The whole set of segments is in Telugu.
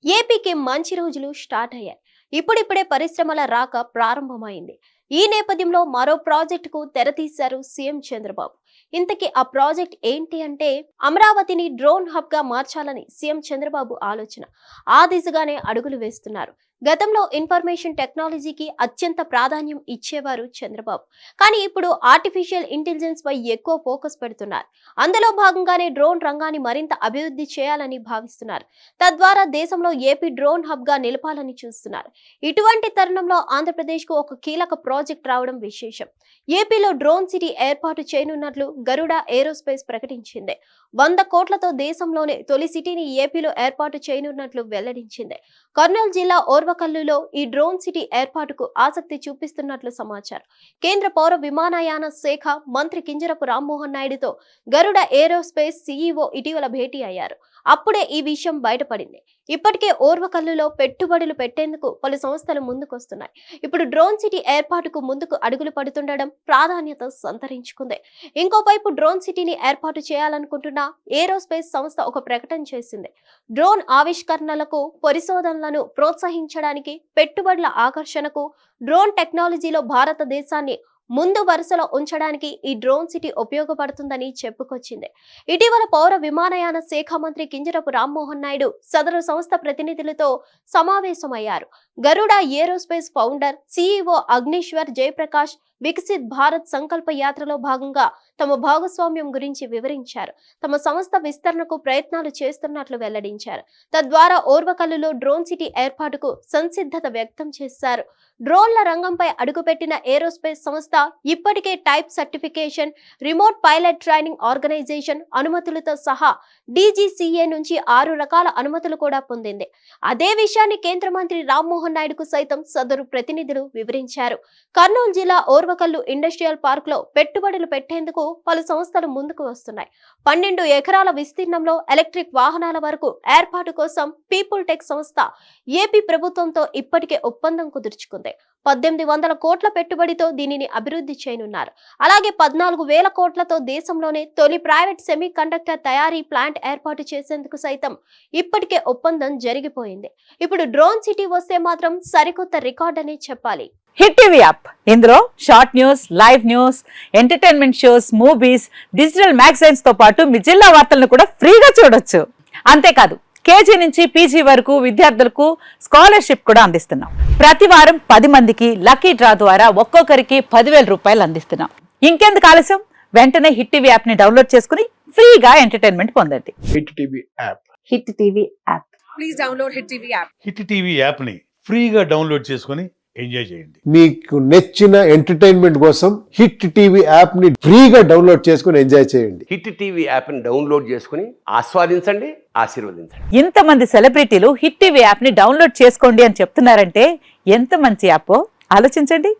ఏపీకి మంచి రోజులు స్టార్ట్ అయ్యాయి. ఇప్పుడిప్పుడే పరిశ్రమల రాక ప్రారంభమైంది. ఈ నేపథ్యంలో మరో ప్రాజెక్టుకు తెరతీశారు సీఎం చంద్రబాబు. ఇంతకీ ఆ ప్రాజెక్ట్ ఏంటి అంటే, అమరావతిని డ్రోన్ హబ్ గా మార్చాలని సీఎం చంద్రబాబు ఆలోచన. ఆ దిశగానే అడుగులు వేస్తున్నారు. గతంలో ఇన్ఫర్మేషన్ టెక్నాలజీకి అత్యంత ప్రాధాన్యం ఇచ్చేవారు చంద్రబాబు. కానీ ఇప్పుడు ఆర్టిఫిషియల్ ఇంటెలిజెన్స్ పై ఎక్కువ ఫోకస్ పెడుతున్నారు. అందులో భాగంగానే డ్రోన్ రంగాన్ని మరింత అభివృద్ధి చేయాలని భావిస్తున్నారు. తద్వారా దేశంలో ఏపీ డ్రోన్ హబ్ గా నిలపాలని చూస్తున్నారు. ఇటువంటి తరుణంలో ఆంధ్రప్రదేశ్ కు ఒక కీలక ప్రాజెక్ట్ రావడం విశేషం. ఏపీలో డ్రోన్ సిటీ ఏర్పాటు చేయనున్నట్లు గరుడ ఏరోస్పేస్ ప్రకటించింది. 100 కోట్లతో దేశంలోనే తొలి సిటీని ఏపీలో ఏర్పాటు చేయనున్నట్లు వెల్లడించింది. కర్నూలు జిల్లా ఓర్వకల్లులో ఈ డ్రోన్ సిటీ ఏర్పాటుకు ఆసక్తి చూపిస్తున్నట్లు సమాచారం. కేంద్ర పౌర విమానయాన శాఖ మంత్రి కింజరపు రామ్మోహన్ నాయుడుతో గరుడ ఏరోస్పేస్ సీఈఓ ఇటీవల భేటీ అయ్యారు. అప్పుడే ఈ విషయం బయటపడింది. ఇప్పటికే ఓర్వకల్లులో పెట్టుబడులు పెట్టేందుకు పలు సంస్థలు ముందుకొస్తున్నాయి. ఇప్పుడు డ్రోన్ సిటీ ఏర్పాటుకు ముందుకు అడుగులు పడుతుండడం ప్రాధాన్యత సంతరించుకుంది. ఇంకోవైపు డ్రోన్ సిటీని ఏర్పాటు చేయాలనుకుంటున్న ఏరోస్పేస్ సంస్థ ఒక ప్రకటన చేసింది. డ్రోన్ ఆవిష్కరణలకు, పరిశోధనలను ప్రోత్సహించడానికి, పెట్టుబడుల ఆకర్షణకు, డ్రోన్ టెక్నాలజీలో భారతదేశాన్ని ముందు వరుసలో ఉంచడానికి ఈ డ్రోన్ సిటీ ఉపయోగపడుతుందని చెప్పుకొచ్చింది. ఇటీవల పౌర విమానయాన శాఖ మంత్రి కింజరపు రామ్మోహన్ నాయుడు సదరు సంస్థ ప్రతినిధులతో సమావేశమయ్యారు. Garuda aerospace founder CEO Agniswar Jayaprakash Viksit Bharat Sankalp యాత్రలో భాగంగా తమ భాగస్వామ్యం గురించి వివరించారు. తమ సంస్థ విస్తరణకు ప్రయత్నాలు చేస్తున్నట్లు వెల్లడించారు. తద్వారా ఓర్వకల్లులో డ్రోన్ సిటీ ఏర్పాటుకు సంసిద్ధత వ్యక్తం చేశారు. డ్రోన్ల రంగంపై అడుగుపెట్టిన ఏరోస్పేస్ సంస్థ ఇప్పటికే type certification, remote pilot training organisation అనుమతులతో సహా డీజీసీఏ నుంచి 6 రకాల అనుమతులు కూడా పొందింది. అదే విషయాన్ని కేంద్ర మంత్రి రామ్మోహన్ నాయుడుకు సైతం సదరు ప్రతినిధులు వివరించారు. కర్నూలు జిల్లా ఓర్వకల్లు ఇండస్ట్రియల్ పార్క్ లో పెట్టుబడులు పెట్టేందుకు పలు సంస్థలు ముందుకు వస్తున్నాయి. 12 ఎకరాల విస్తీర్ణంలో ఎలక్ట్రిక్ వాహనాల వరకు ఏర్పాటు కోసం పీపుల్ టెక్ సంస్థ ఏపీ ప్రభుత్వంతో ఇప్పటికే ఒప్పందం కుదుర్చుకుంది. 1800 కోట్ల పెట్టుబడితో దీనిని అభివృద్ధి చేయనున్నారు. అలాగే 14,000 కోట్లతో దేశంలోనే తొలి ప్రైవేట్ సెమీ కండక్టర్ తయారీ ప్లాంట్ ఏర్పాటు చేసేందుకు సైతం ఇప్పటికే ఒప్పందం జరిగిపోయింది. ఇప్పుడు డ్రోన్ సిటీ వస్తే మాత్రం సరికొత్త రికార్డ్ అనే చెప్పాలి. హిట్ టీవీ యాప్, ఇందులో short news, live news, entertainment shows, movies, digital magazines తో పాటు మీ జిల్లా వార్తలను కూడా ఫ్రీగా చూడొచ్చు. అంతేకాదు, కేజీ నుంచి పీజీ వరకు విద్యార్థులకు స్కాలర్షిప్ కూడా అందిస్తున్నాం. ప్రతి వారం 10 మందికి లక్కీ డ్రా ద్వారా ఒక్కొక్కరికి 10,000 రూపాయలు అందిస్తున్నాం. ఇంకెందుకు ఆలస్యం, వెంటనే హిట్ టీవీ యాప్ ని డౌన్లోడ్ చేసుకుని ఫ్రీగా ఎంటర్టైన్మెంట్ పొందండి. Hit TV app. Hit TV app. Please download hit TV app. Hit TV app ని ఫ్రీగా డౌన్లోడ్ చేసుకుని ఎంజాయ్ చేయండి. మీకు నచ్చిన ఎంటర్టైన్మెంట్ కోసం హిట్ టీవీ యాప్ ని ఫ్రీగా డౌన్లోడ్ చేసుకుని ఎంజాయ్ చేయండి. హిట్ టీవీ యాప్ ని డౌన్లోడ్ చేసుకుని ఆస్వాదించండి, ఆశీర్వదించండి. ఇంతమంది సెలబ్రిటీలు హిట్ టీవీ యాప్ ని డౌన్లోడ్ చేసుకోండి అని చెప్తున్నారంటే ఎంత మంచి యాప్ ఆలోచించండి.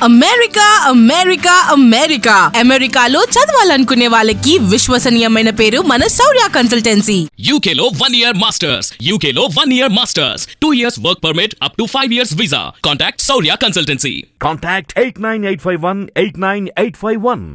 అమెరికా అమెరికా అమెరికా అమెరికాలో చదవాలనుకునే వాళ్ళకి విశ్వసనీయమైన పేరు మన శౌర్య కన్సల్టెన్సీ. UK లో 1 year masters. UK లో 1 year masters. 2 years work permit up to 5 years visa. Contact Saurya Consultancy. Contact 89851 89851.